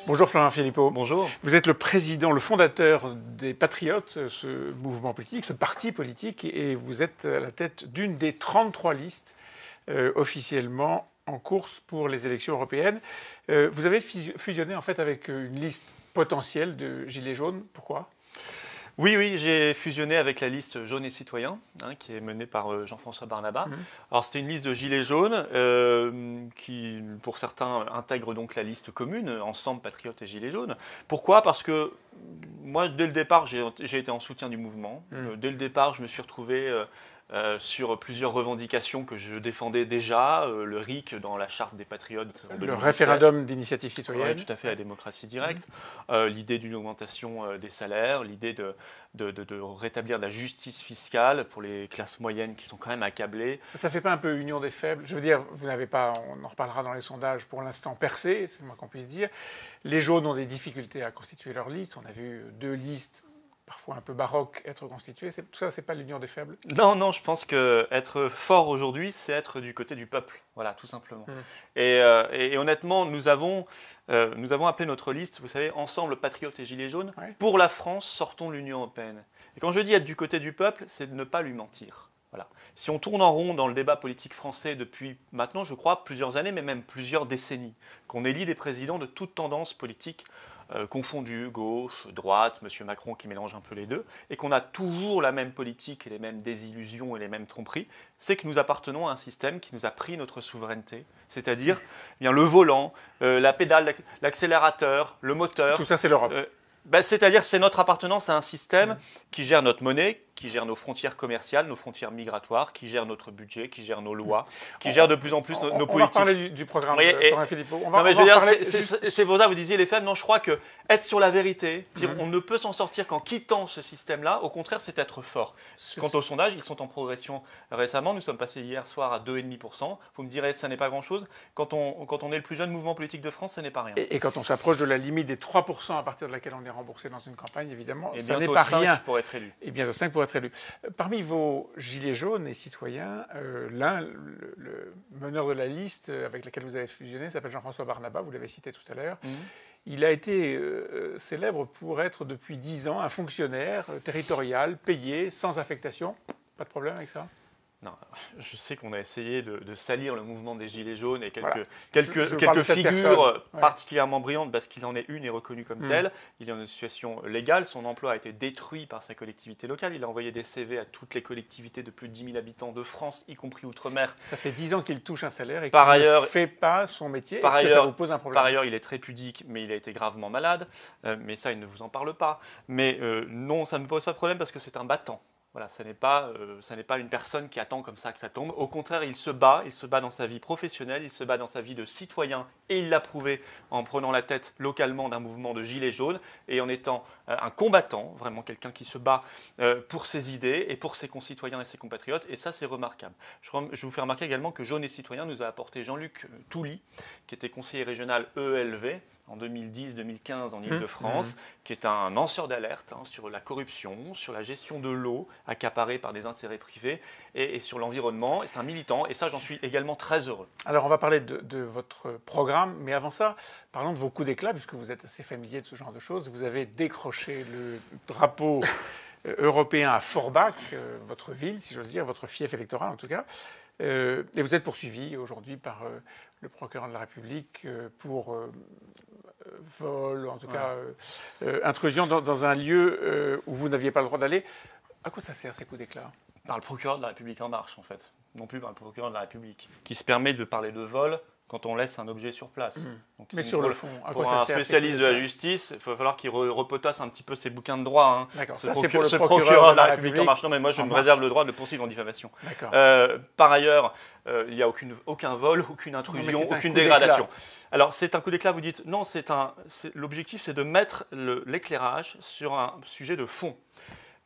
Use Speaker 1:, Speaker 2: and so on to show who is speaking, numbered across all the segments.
Speaker 1: Bonjour Florent Philippot.
Speaker 2: Bonjour.
Speaker 1: Vous êtes le président, le fondateur des Patriotes, ce mouvement politique, ce parti politique, et vous êtes à la tête d'une des 33 listes officiellement en course pour les élections européennes. Vous avez fusionné en fait avec une liste potentielle de Gilets jaunes. Pourquoi ?
Speaker 2: Oui, j'ai fusionné avec la liste Jaunes et Citoyens, qui est menée par Jean-François Barnaba. Alors c'était une liste de Gilets jaunes qui, pour certains, intègre donc la liste commune, Ensemble, Patriotes et Gilets jaunes. Pourquoi ? Parce que moi, dès le départ, j'ai été en soutien du mouvement. Dès le départ, je me suis retrouvé sur plusieurs revendications que je défendais déjà, le RIC dans la charte des Patriotes en 2017.
Speaker 1: Le référendum d'initiative citoyenne.
Speaker 2: Oui, tout à fait, la démocratie directe. L'idée d'une augmentation des salaires, l'idée de rétablir la justice fiscale pour les classes moyennes qui sont quand même accablées.
Speaker 1: Ça ne fait pas un peu union des faibles ? Je veux dire, vous n'avez pas, on en reparlera dans les sondages, pour l'instant percé, c'est le moins qu'on puisse dire. Les jaunes ont des difficultés à constituer leur liste. On a vu deux listes parfois un peu baroque, être constitué, tout ça, c'est pas l'union des faibles ?
Speaker 2: Non, je pense qu'être fort aujourd'hui, c'est être du côté du peuple, voilà, tout simplement. Et honnêtement, nous avons appelé notre liste, vous savez, Ensemble, Patriotes et Gilets jaunes, pour la France, sortons de l'Union européenne. Et quand je dis être du côté du peuple, c'est de ne pas lui mentir. Voilà. Si on tourne en rond dans le débat politique français depuis maintenant, je crois, plusieurs années, mais même plusieurs décennies, qu'on élit des présidents de toute tendance politique, confondus, gauche, droite, M. Macron qui mélange un peu les deux, et qu'on a toujours la même politique et les mêmes désillusions et les mêmes tromperies, c'est que nous appartenons à un système qui nous a pris notre souveraineté, c'est-à-dire bien le volant, la pédale, l'accélérateur, le moteur.
Speaker 1: Tout ça, c'est l'Europe.
Speaker 2: C'est-à-dire c'est notre appartenance à un système qui gère notre monnaie, qui gère nos frontières commerciales, nos frontières migratoires, qui gère notre budget, qui gère nos lois, qui gère de plus en plus nos politiques. On va
Speaker 1: parler du programme de Florent Philippot.
Speaker 2: C'est pour ça que vous disiez les faibles. Non, je crois que être sur la vérité, on ne peut s'en sortir qu'en quittant ce système-là. Au contraire, c'est être fort. Quant aux sondages, ils sont en progression récemment. Nous sommes passés hier soir à 2,5%. Vous me direz, ça n'est pas grand-chose. Quand on est le plus jeune mouvement politique de France, ça n'est pas rien.
Speaker 1: Et quand on s'approche de la limite des 3% à partir de laquelle on est remboursé dans une campagne, évidemment,
Speaker 2: et
Speaker 1: ça n'est pas rien.
Speaker 2: 5 pour être élu.
Speaker 1: Et bientôt 5 pour être élu. Parmi vos gilets jaunes et citoyens, l'un, le meneur de la liste avec laquelle vous avez fusionné, s'appelle Jean-François Barnaba, vous l'avez cité tout à l'heure. Il a été célèbre pour être depuis 10 ans un fonctionnaire territorial, payé, sans affectation. Pas de problème avec ça ?
Speaker 2: Non, je sais qu'on a essayé de salir le mouvement des Gilets jaunes et quelques
Speaker 1: je
Speaker 2: figures particulièrement brillantes parce qu'il en est une et reconnue comme telle. Il est dans une situation légale, son emploi a été détruit par sa collectivité locale. Il a envoyé des CV à toutes les collectivités de plus de 10 000 habitants de France, y compris outre-mer.
Speaker 1: Ça fait 10 ans qu'il touche un salaire et qu'il ne fait pas son métier. Est-ce que ça vous pose un problème ?
Speaker 2: Par ailleurs, il est très pudique, mais il a été gravement malade. Mais ça, il ne vous en parle pas. Mais non, ça ne me pose pas de problème parce que c'est un battant. Voilà, ça n'est pas une personne qui attend comme ça que ça tombe. Au contraire, il se bat dans sa vie professionnelle, il se bat dans sa vie de citoyen et il l'a prouvé en prenant la tête localement d'un mouvement de gilets jaunes et en étant un combattant, vraiment quelqu'un qui se bat pour ses idées et pour ses concitoyens et ses compatriotes. Et ça, c'est remarquable. Je vous fais remarquer également que Jaunes et Citoyens nous a apporté Jean-Luc Touly, qui était conseiller régional EELV en 2010-2015 en Île-de-France, qui est un lanceur d'alerte sur la corruption, sur la gestion de l'eau accaparée par des intérêts privés et sur l'environnement. C'est un militant et ça, j'en suis également très heureux.
Speaker 1: Alors, on va parler de votre programme, mais avant ça, parlons de vos coups d'éclat, puisque vous êtes assez familier de ce genre de choses. Vous avez décroché le drapeau européen à Forbach, votre ville, si j'ose dire, votre fief électoral en tout cas. Et vous êtes poursuivi aujourd'hui par le procureur de la République pour vol, en tout cas intrusion dans un lieu où vous n'aviez pas le droit d'aller. À quoi ça sert ces coups d'éclat ?
Speaker 2: Par le procureur de la République En Marche, en fait. Non plus par le procureur de la République, qui se permet de parler de vol quand on laisse un objet sur place. Donc,
Speaker 1: mais sur le fond, à quoi
Speaker 2: pour
Speaker 1: ça
Speaker 2: un
Speaker 1: sert,
Speaker 2: spécialiste de la justice, il va falloir qu'il repotasse un petit peu ses bouquins de droit.
Speaker 1: D'accord,
Speaker 2: Ce
Speaker 1: ça c'est pour le
Speaker 2: procureur de la République En Marche. Non, mais moi je me réserve le droit de le poursuivre en diffamation. Par ailleurs, il n'y a aucun vol, aucune intrusion, aucune dégradation. Alors c'est un coup d'éclat, vous dites. Non, l'objectif c'est de mettre l'éclairage sur un sujet de fond.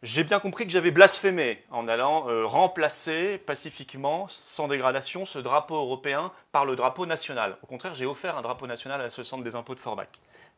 Speaker 2: J'ai bien compris que j'avais blasphémé en allant remplacer pacifiquement, sans dégradation, ce drapeau européen par le drapeau national. Au contraire, j'ai offert un drapeau national à ce centre des impôts de Forbach.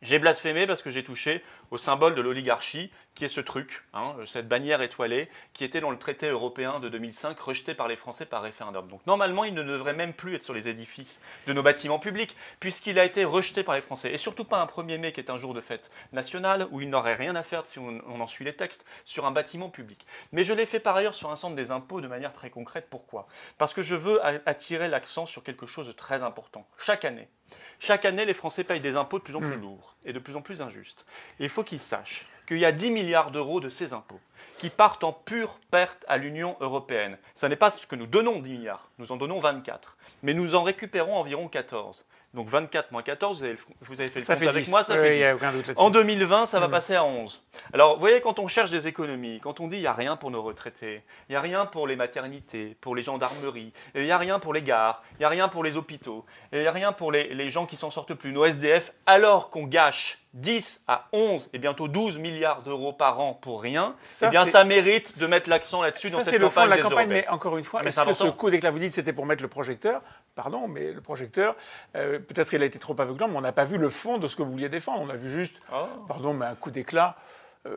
Speaker 2: J'ai blasphémé parce que j'ai touché au symbole de l'oligarchie, qui est ce truc, cette bannière étoilée, qui était dans le traité européen de 2005, rejeté par les Français par référendum. Donc normalement, il ne devrait même plus être sur les édifices de nos bâtiments publics, puisqu'il a été rejeté par les Français. Et surtout pas un 1er mai, qui est un jour de fête nationale, où il n'aurait rien à faire si on en suit les textes, sur un bâtiment public. Mais je l'ai fait par ailleurs sur un centre des impôts de manière très concrète. Pourquoi? Parce que je veux attirer l'accent sur quelque chose de très important. Chaque année, les Français payent des impôts de plus en plus lourds et de plus en plus injustes. Et il faut qu'ils sachent qu'il y a 10 milliards d'euros de ces impôts qui partent en pure perte à l'Union européenne. Ce n'est pas ce que nous donnons 10 milliards, nous en donnons 24, mais nous en récupérons environ 14. Donc 24 moins 14, vous avez fait le compte avec
Speaker 1: 10.
Speaker 2: Moi, ça fait 10.
Speaker 1: Y a aucun doute là-dessus.
Speaker 2: En 2020, ça va passer à 11. Alors, vous voyez, quand on cherche des économies, quand on dit il n'y a rien pour nos retraités, il n'y a rien pour les maternités, pour les gendarmeries, il n'y a rien pour les gares, il n'y a rien pour les hôpitaux, il n'y a rien pour les gens qui s'en sortent plus, nos SDF, alors qu'on gâche 10 à 11 et bientôt 12 milliards d'euros par an pour rien, ça mérite de mettre l'accent là-dessus dans cette campagne. Ça, c'est le fond de la campagne,
Speaker 1: mais encore une fois, est-ce que ce coup d'éclat, vous dites, c'était pour mettre le projecteur? Pardon, mais le projecteur, peut-être il a été trop aveuglant, mais on n'a pas vu le fond de ce que vous vouliez défendre. On a vu juste, pardon, mais un coup d'éclat,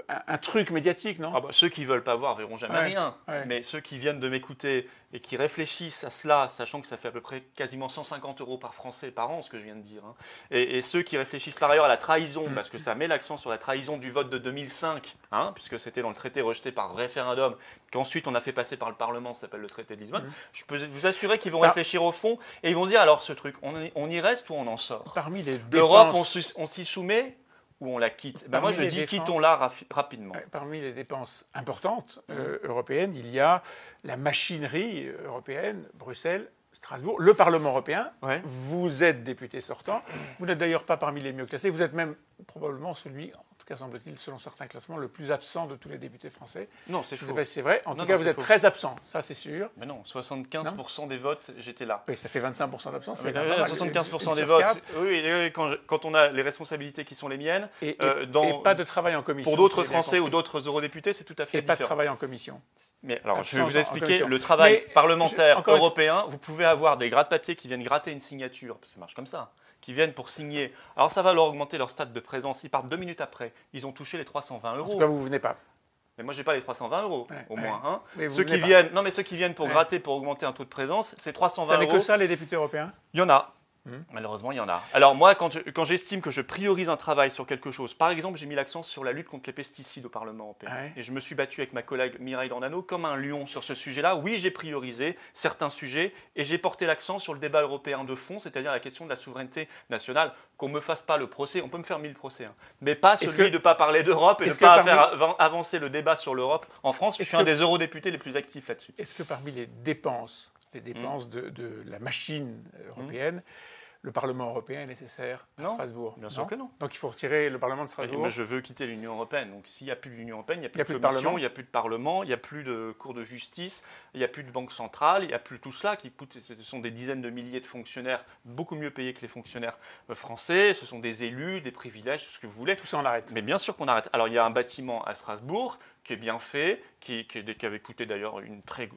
Speaker 1: un truc médiatique, non?
Speaker 2: Ceux qui ne veulent pas voir verront jamais rien. Mais ceux qui viennent de m'écouter et qui réfléchissent à cela, sachant que ça fait à peu près quasiment 150 euros par Français par an, ce que je viens de dire, et ceux qui réfléchissent par ailleurs à la trahison, parce que ça met l'accent sur la trahison du vote de 2005, puisque c'était dans le traité rejeté par référendum, qu'ensuite on a fait passer par le Parlement, ça s'appelle le traité de Lisbonne, je peux vous assurer qu'ils vont réfléchir au fond, et ils vont se dire, alors ce truc, on y reste ou on en sort?
Speaker 1: Parmi les dépenses...
Speaker 2: L'Europe, on s'y soumet ou on la quitte? Moi, je dis quittons-la rapidement.
Speaker 1: Parmi les dépenses importantes européennes, il y a la machinerie européenne, Bruxelles, Strasbourg, le Parlement européen. Vous êtes député sortant. Vous n'êtes d'ailleurs pas parmi les mieux classés. Vous êtes même probablement celui, en tout cas semble-t-il, selon certains classements, le plus absent de tous les députés français.
Speaker 2: Non, c'est faux.
Speaker 1: Je ne sais pas si c'est vrai. En tout cas, vous êtes très absent, ça c'est sûr.
Speaker 2: Mais non, 75% des votes, j'étais là.
Speaker 1: Oui, ça fait 25% d'absence.
Speaker 2: 75% des votes. Oui, quand on a les responsabilités qui sont les miennes.
Speaker 1: Et pas de travail en commission.
Speaker 2: Pour d'autres Français ou d'autres eurodéputés, c'est tout à fait différent.
Speaker 1: Et pas de travail en commission.
Speaker 2: Mais alors, je vais vous expliquer le travail parlementaire européen. Vous pouvez avoir des gratte-papiers qui viennent gratter une signature, ça marche comme ça, qui viennent pour signer. Alors ça va leur augmenter leur stade de présence. Ils partent 2 minutes après. Ils ont touché les 320 euros.
Speaker 1: En tout cas, vous ne venez pas.
Speaker 2: Mais moi, je n'ai pas les 320 euros, au moins.
Speaker 1: Ceux qui
Speaker 2: viennent pour gratter, pour augmenter un taux de présence, c'est 320 euros.
Speaker 1: Ça n'est que ça, les députés européens?
Speaker 2: Il y en a. Malheureusement, il y en a. Alors moi, quand j'estime que je priorise un travail sur quelque chose, par exemple, j'ai mis l'accent sur la lutte contre les pesticides au Parlement européen. Et je me suis battu avec ma collègue Mireille Dornano comme un lion sur ce sujet-là. Oui, j'ai priorisé certains sujets et j'ai porté l'accent sur le débat européen de fond, c'est-à-dire la question de la souveraineté nationale. Qu'on ne me fasse pas le procès, on peut me faire 1000 procès, mais pas celui de ne pas parler d'Europe et de ne pas faire avancer le débat sur l'Europe en France. Je suis un des eurodéputés les plus actifs là-dessus.
Speaker 1: Est-ce que parmi les dépenses de la machine européenne, le Parlement européen est nécessaire à Strasbourg?
Speaker 2: Bien sûr que non.
Speaker 1: Donc il faut retirer le Parlement de Strasbourg.
Speaker 2: Mais je veux quitter l'Union européenne. Donc s'il n'y a plus d'Union européenne, il n'y a plus de commission, il n'y a plus de Parlement, il n'y a plus de Cour de justice, il n'y a plus de Banque centrale, il n'y a plus tout cela qui coûte. Ce sont des dizaines de milliers de fonctionnaires, beaucoup mieux payés que les fonctionnaires français. Ce sont des élus, des privilèges, tout ce que vous voulez.
Speaker 1: Tout ça, on arrête.
Speaker 2: Mais bien sûr qu'on arrête. Alors il y a un bâtiment à Strasbourg qui est bien fait, qui avait coûté d'ailleurs une très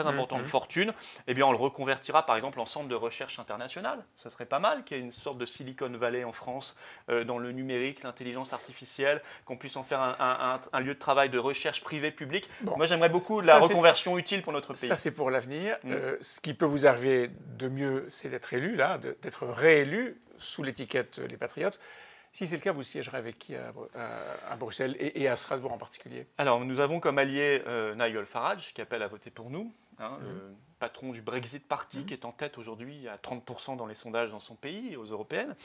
Speaker 2: importante fortune. Eh bien, on le reconvertira par exemple en centre de recherche internationale. Ça serait pas mal qu'il y ait une sorte de Silicon Valley en France dans le numérique, l'intelligence artificielle, qu'on puisse en faire un lieu de travail de recherche privée-publique. Moi, j'aimerais beaucoup la reconversion utile pour notre pays.
Speaker 1: Ça, c'est pour l'avenir. Ce qui peut vous arriver de mieux, c'est d'être élu, d'être réélu sous l'étiquette Les Patriotes. Si c'est le cas, vous siégerez avec qui à Bruxelles et à Strasbourg en particulier?
Speaker 2: Alors, nous avons comme allié Nigel Farage, qui appelle à voter pour nous, le patron du Brexit Party, qui est en tête aujourd'hui à 30% dans les sondages dans son pays, aux européennes.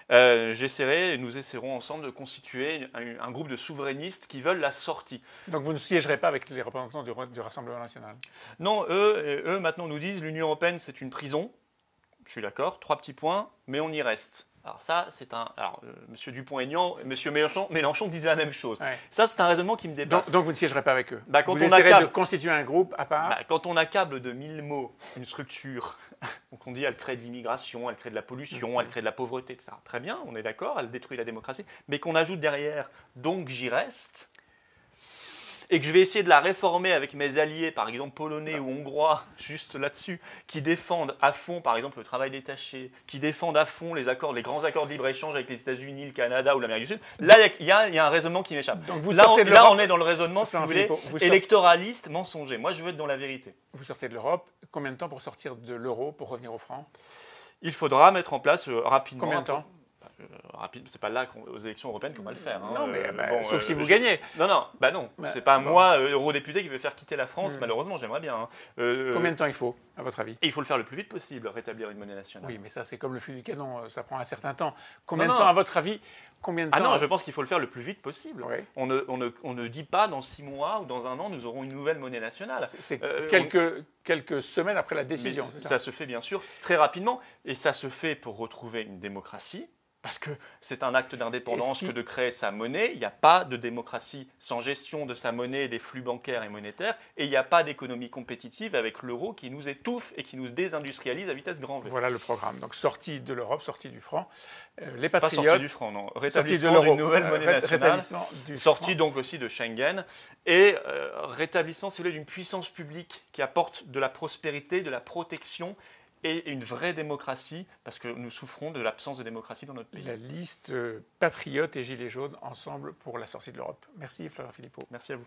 Speaker 2: Nous essaierons ensemble de constituer un groupe de souverainistes qui veulent la sortie.
Speaker 1: Donc vous ne siégerez pas avec les représentants du Rassemblement national?
Speaker 2: Non, eux maintenant nous disent l'Union européenne c'est une prison. Je suis d'accord, 3 petits points, mais on y reste. Alors ça, c'est un... Alors, M. Dupont-Aignan et M. Mélenchon disaient la même chose. Ça, c'est un raisonnement qui me dépasse.
Speaker 1: Donc vous ne siégerez pas avec eux?
Speaker 2: Vous
Speaker 1: essayerez de constituer un groupe à part?
Speaker 2: Quand on accable de 1000 mots une structure, donc on dit elle crée de l'immigration, elle crée de la pollution, elle crée de la pauvreté, etc. Très bien, on est d'accord, elle détruit la démocratie. Mais qu'on ajoute derrière « donc j'y reste », et que je vais essayer de la réformer avec mes alliés, par exemple polonais ou hongrois, juste là-dessus, qui défendent à fond, par exemple, le travail détaché, qui défendent à fond les grands accords de libre-échange avec les États-Unis, le Canada ou l'Amérique du Sud, là, il y a un raisonnement qui m'échappe. Là, on est dans le raisonnement, si vous voulez, électoraliste, mensonger. Moi, je veux être dans la vérité.
Speaker 1: Vous sortez de l'Europe. Combien de temps pour sortir de l'euro, pour revenir au franc?
Speaker 2: Il faudra mettre en place rapidement.
Speaker 1: Combien de temps?
Speaker 2: Rapide, c'est pas là aux élections européennes qu'on va le faire. Hein.
Speaker 1: Non, mais sauf si vous gagnez.
Speaker 2: Non, c'est pas moi, eurodéputé, qui vais faire quitter la France. Malheureusement, j'aimerais bien. Hein.
Speaker 1: Combien de temps il faut, à votre avis?
Speaker 2: Il faut le faire le plus vite possible, rétablir une monnaie nationale.
Speaker 1: Oui, mais ça, c'est comme le fût du canon, ça prend un certain temps. Combien de temps, à votre avis? Combien de temps?
Speaker 2: Non, je pense qu'il faut le faire le plus vite possible.
Speaker 1: Oui.
Speaker 2: On ne dit pas dans 6 mois ou dans 1 an, nous aurons une nouvelle monnaie nationale.
Speaker 1: C'est quelques semaines après la décision.
Speaker 2: Ça se fait bien sûr très rapidement, et ça se fait pour retrouver une démocratie. Parce que c'est un acte d'indépendance que de créer sa monnaie. Il n'y a pas de démocratie sans gestion de sa monnaie, des flux bancaires et monétaires. Et il n'y a pas d'économie compétitive avec l'euro qui nous étouffe et qui nous désindustrialise à vitesse grand V.
Speaker 1: Voilà le programme. Donc sortie de l'Europe, sortie du franc. Les patriotes.
Speaker 2: Pas sortie du franc, non. Rétablissement d'une nouvelle monnaie nationale. Sortie donc aussi de Schengen. Et rétablissement, si vous voulez, d'une puissance publique qui apporte de la prospérité, de la protection et une vraie démocratie, parce que nous souffrons de l'absence de démocratie dans notre pays.
Speaker 1: La liste patriotes et gilets jaunes ensemble pour la sortie de l'Europe. Merci Florian Philippot.
Speaker 2: Merci à vous.